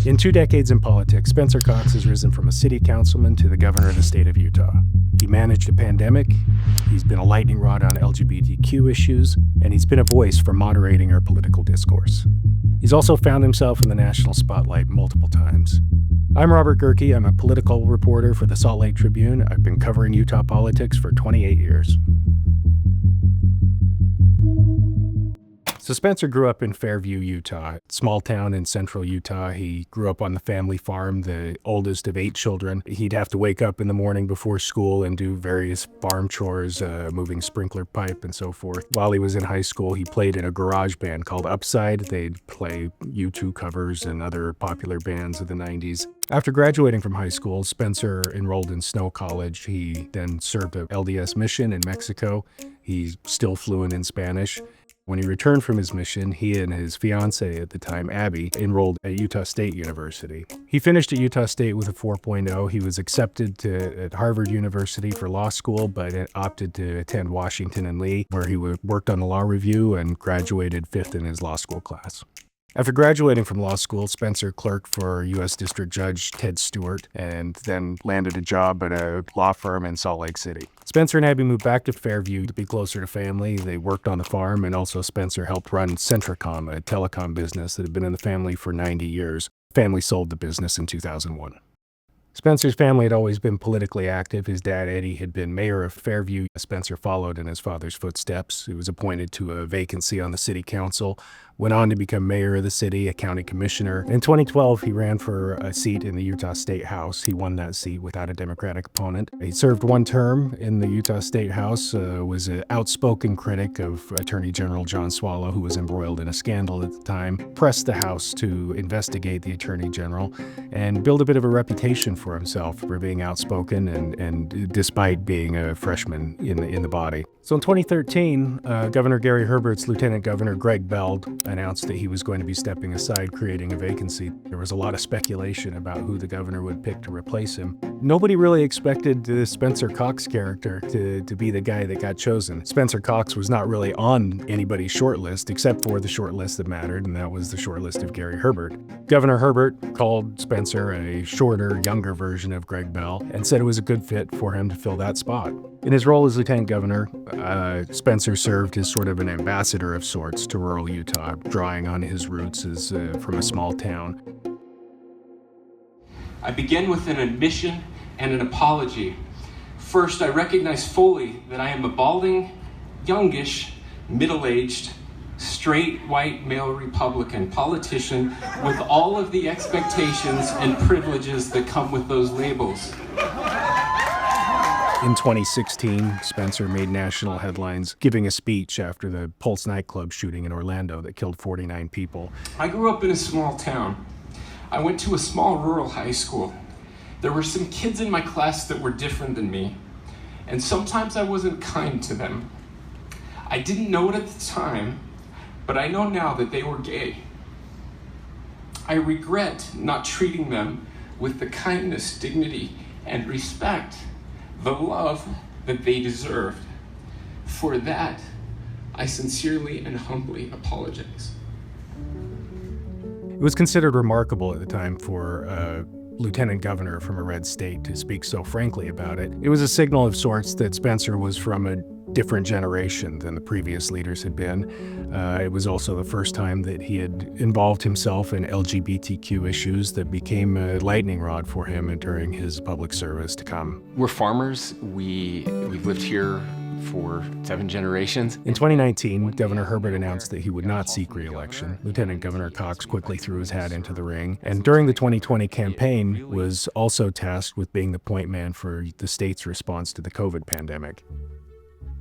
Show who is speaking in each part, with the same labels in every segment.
Speaker 1: In 2 decades in politics, Spencer Cox has risen from a city councilman to the governor of the state of Utah. He managed a pandemic, he's been a lightning rod on LGBTQ issues, and he's been a voice for moderating our political discourse. He's also found himself in the national spotlight multiple times. I'm Robert Gerke. I'm a political reporter for the Salt Lake Tribune. I've been covering Utah politics for 28 years. So Spencer grew up in Fairview, Utah, small town in central Utah. He grew up on the family farm, the oldest of 8 children. He'd have to wake up in the morning before school and do various farm chores, moving sprinkler pipe and so forth. While he was in high school, he played in a garage band called Upside. They'd play U2 covers and other popular bands of the 90s. After graduating from high school, Spencer enrolled in Snow College. He then served a LDS mission in Mexico. He's still fluent in Spanish. When he returned from his mission, he and his fiancée at the time, Abby, enrolled at Utah State University. He finished at Utah State with a 4.0. He was accepted at Harvard University for law school, but opted to attend Washington and Lee, where he worked on the law review and graduated 5th in his law school class. After graduating from law school, Spencer clerked for U.S. District Judge Ted Stewart and then landed a job at a law firm in Salt Lake City. Spencer and Abby moved back to Fairview to be closer to family. They worked on the farm, and also Spencer helped run Centricom, a telecom business that had been in the family for 90 years. Family sold the business in 2001. Spencer's family had always been politically active. His dad, Eddie, had been mayor of Fairview. Spencer followed in his father's footsteps. He was appointed to a vacancy on the city council, went on to become mayor of the city, a county commissioner. In 2012, he ran for a seat in the Utah State House. He won that seat without a Democratic opponent. He served 1 term in the Utah State House, was an outspoken critic of Attorney General John Swallow, who was embroiled in a scandal at the time, pressed the House to investigate the Attorney General, and build a bit of a reputation for himself for being outspoken and despite being a freshman in the body. So in 2013, Governor Gary Herbert's Lieutenant Governor Greg Beld announced that he was going to be stepping aside, creating a vacancy. There was a lot of speculation about who the governor would pick to replace him. Nobody really expected the Spencer Cox character to be the guy that got chosen. Spencer Cox was not really on anybody's shortlist except for the shortlist that mattered, and that was the shortlist of Gary Herbert. Governor Herbert called Spencer a shorter, younger version of Greg Bell and said it was a good fit for him to fill that spot. In his role as lieutenant governor, Spencer served as sort of an ambassador of sorts to rural Utah, drawing on his roots as from a small town.
Speaker 2: I begin with an admission and an apology. First, I recognize fully that I am a balding, youngish, middle-aged, straight white male Republican politician with all of the expectations and privileges that come with those labels.
Speaker 1: In 2016, Spencer made national headlines giving a speech after the Pulse nightclub shooting in Orlando that killed 49 people.
Speaker 2: I grew up in a small town. I went to a small rural high school. There were some kids in my class that were different than me, and sometimes I wasn't kind to them. I didn't know it at the time, but I know now that they were gay. I regret not treating them with the kindness, dignity, and respect, the love that they deserved. For that, I sincerely and humbly apologize.
Speaker 1: It was considered remarkable at the time for a lieutenant governor from a red state to speak so frankly about it. It was a signal of sorts that Spencer was from a different generation than the previous leaders had been. It was also the first time that he had involved himself in LGBTQ issues that became a lightning rod for him during his public service to come.
Speaker 3: We're farmers. We've lived here for 7 generations.
Speaker 1: In 2019, Governor Herbert announced that he would not seek re-election. Lieutenant Governor Cox quickly threw his hat into the ring, and during the 2020 campaign was also tasked with being the point man for the state's response to the COVID pandemic.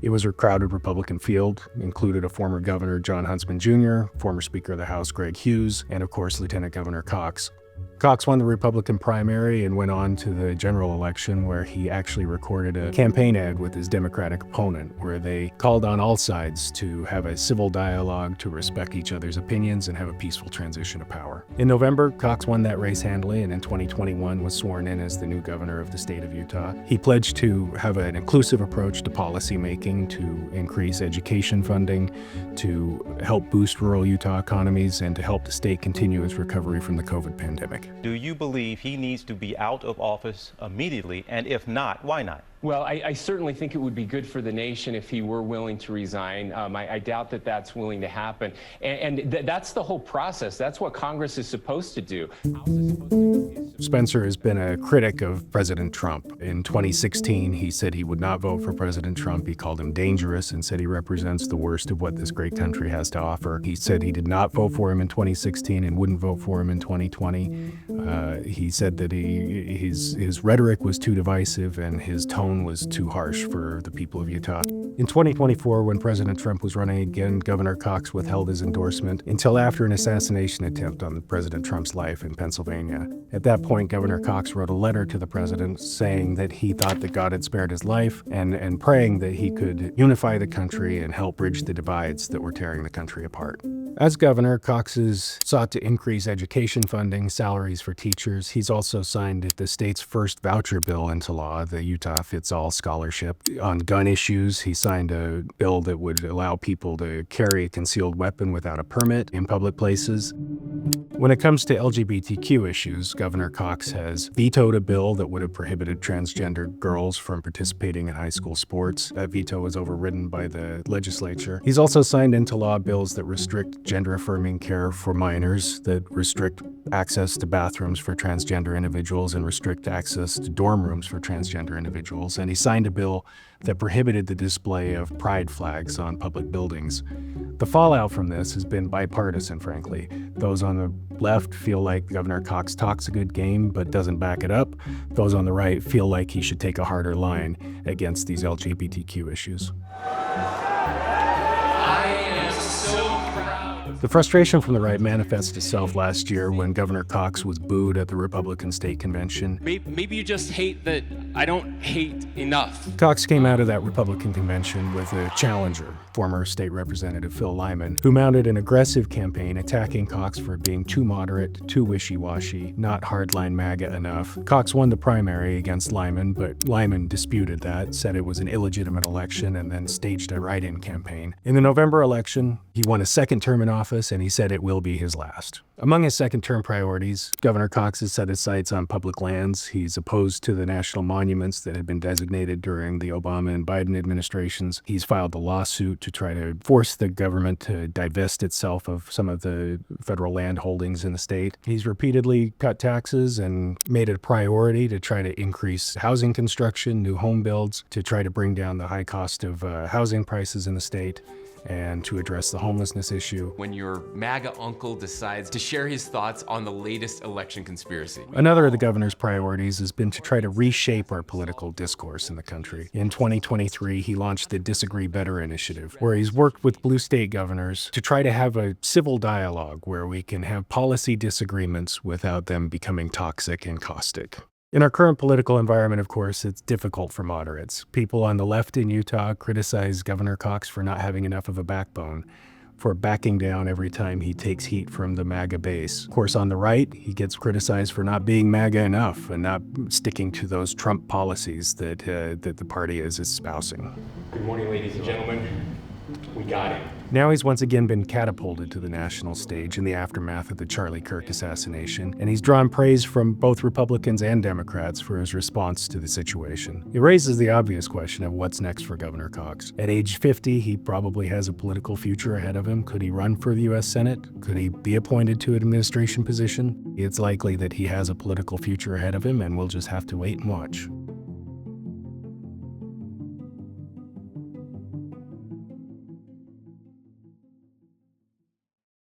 Speaker 1: It was a crowded Republican field, included a former governor, John Huntsman Jr., former Speaker of the House, Greg Hughes, and of course, Lieutenant Governor Cox. Cox won the Republican primary and went on to the general election, where he actually recorded a campaign ad with his Democratic opponent, where they called on all sides to have a civil dialogue, to respect each other's opinions, and have a peaceful transition of power. In November, Cox won that race handily, and in 2021 was sworn in as the new governor of the state of Utah. He pledged to have an inclusive approach to policymaking, to increase education funding, to help boost rural Utah economies, and to help the state continue its recovery from the COVID pandemic.
Speaker 4: Do you believe he needs to be out of office immediately? And if not, why not?
Speaker 5: Well, I certainly think it would be good for the nation if he were willing to resign. I doubt that that's willing to happen. And that's the whole process. That's what Congress is supposed to do.
Speaker 1: Spencer has been a critic of President Trump. In 2016, he said he would not vote for President Trump. He called him dangerous and said he represents the worst of what this great country has to offer. He said he did not vote for him in 2016 and wouldn't vote for him in 2020. He said that his rhetoric was too divisive and his tone was too harsh for the people of Utah. In 2024, when President Trump was running again, Governor Cox withheld his endorsement until after an assassination attempt on President Trump's life in Pennsylvania. At that point, Governor Cox wrote a letter to the president saying that he thought that God had spared his life and praying that he could unify the country and help bridge the divides that were tearing the country apart. As governor, Cox has sought to increase education funding, salaries for teachers. He's also signed the state's first voucher bill into law, the Utah Fits All Scholarship. On gun issues, he signed a bill that would allow people to carry a concealed weapon without a permit in public places. When it comes to LGBTQ issues, Governor Cox has vetoed a bill that would have prohibited transgender girls from participating in high school sports. That veto was overridden by the legislature. He's also signed into law bills that restrict gender-affirming care for minors, that restrict access to bathrooms for transgender individuals and restrict access to dorm rooms for transgender individuals. And he signed a bill that prohibited the display of pride flags on public buildings. The fallout from this has been bipartisan, frankly. Those on the left feel like Governor Cox talks a good game but doesn't back it up. Those on the right feel like he should take a harder line against these LGBTQ issues. The frustration from the right manifested itself last year when Governor Cox was booed at the Republican State Convention.
Speaker 6: Maybe you just hate that I don't hate enough.
Speaker 1: Cox came out of that Republican convention with a challenger, former State Representative Phil Lyman, who mounted an aggressive campaign attacking Cox for being too moderate, too wishy-washy, not hardline MAGA enough. Cox won the primary against Lyman, but Lyman disputed that, said it was an illegitimate election, and then staged a write-in campaign. In the November election, he won a second term in office, and he said it will be his last. Among his second-term priorities, Governor Cox has set his sights on public lands. He's opposed to the national monuments that had been designated during the Obama and Biden administrations. He's filed a lawsuit to try to force the government to divest itself of some of the federal land holdings in the state. He's repeatedly cut taxes and made it a priority to try to increase housing construction, new home builds, to try to bring down the high cost of housing prices in the state, and to address the homelessness issue.
Speaker 3: When your MAGA uncle decides to share his thoughts on the latest election conspiracy.
Speaker 1: Another of the governor's priorities has been to try to reshape our political discourse in the country. In 2023, he launched the Disagree Better initiative, where he's worked with blue state governors to try to have a civil dialogue where we can have policy disagreements without them becoming toxic and caustic. In our current political environment, of course, it's difficult for moderates. People on the left in Utah criticize Governor Cox for not having enough of a backbone, for backing down every time he takes heat from the MAGA base. Of course, on the right, he gets criticized for not being MAGA enough and not sticking to those Trump policies that the party is espousing.
Speaker 5: Good morning, ladies and gentlemen. We got it.
Speaker 1: Now he's once again been catapulted to the national stage in the aftermath of the Charlie Kirk assassination, and he's drawn praise from both Republicans and Democrats for his response to the situation. It raises the obvious question of what's next for Governor Cox. At age 50, he probably has a political future ahead of him. Could he run for the U.S. Senate? Could he be appointed to an administration position? It's likely that he has a political future ahead of him, and we'll just have to wait and watch.